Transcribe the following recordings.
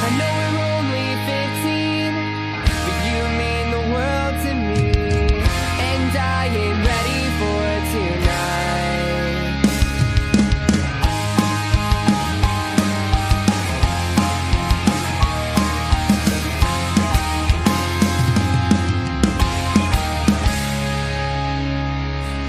I know we're only 15, but you mean the world to me, and I ain't ready for tonight.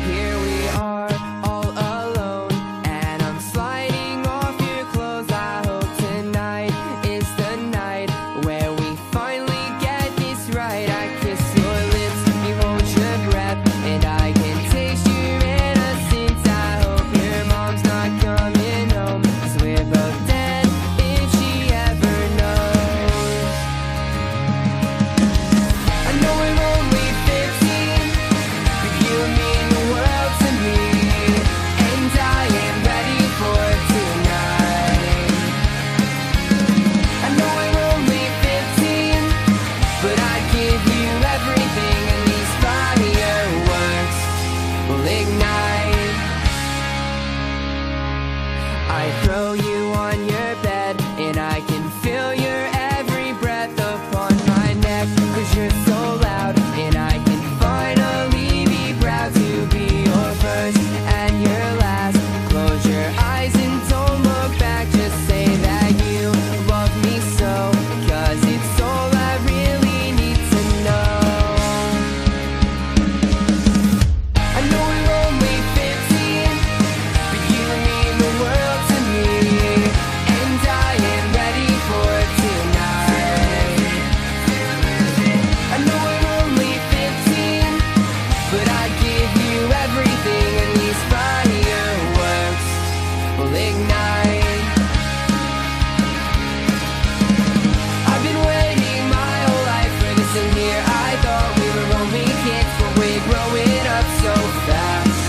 Here we are, all alone, and I'm sliding off your clothes. I hope tonight is the night where we finally get this right. I kiss your lips, you hold your breath, and I can taste your innocence. I hope your mom's not coming home, 'cause we're both dead if she ever knows. I know we're only 15, but you mean the world to me, and I am ready for tonight. I know we're only 15, but I'd give you everything, and these fireworks will ignite. I throw you on your bed, and I can feel your every breath upon my neck, 'cause you're so loud, and I can finally be proud to be your first and your last. Close your eyes and don't look back, just say that you love me so, 'cause it's all I really need to know. I know we're only 15, but you mean the world to me, and I am ready for tonight. I know we're only 15, but I give you everything, and these fireworks will ignite. I've been waiting my whole life for this, and here I thought we were only kids, but we're growing up so fast.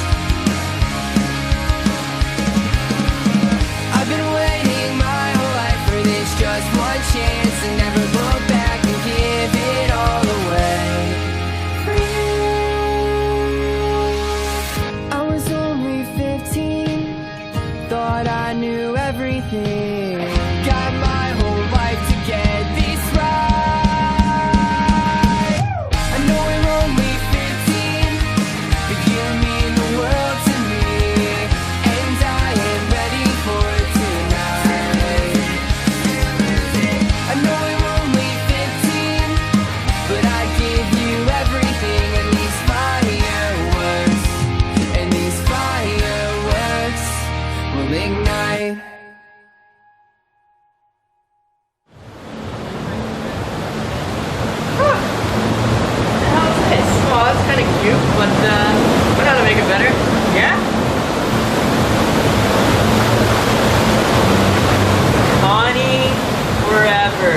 I've been waiting my whole life for this, just one chance, and never look back and give it all away for you. I was only 15, thought I knew everything. Got my whole life to get this right. I know we're only 15, but you mean the world to me, and I am ready for tonight. I know we're only 15, but I give you everything, and these fireworks will ignite. How's this? Oh, that's kind of cute, but I know how to make it better. Yeah? Connie forever.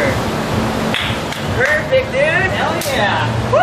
Perfect, dude. Hell yeah. Woo!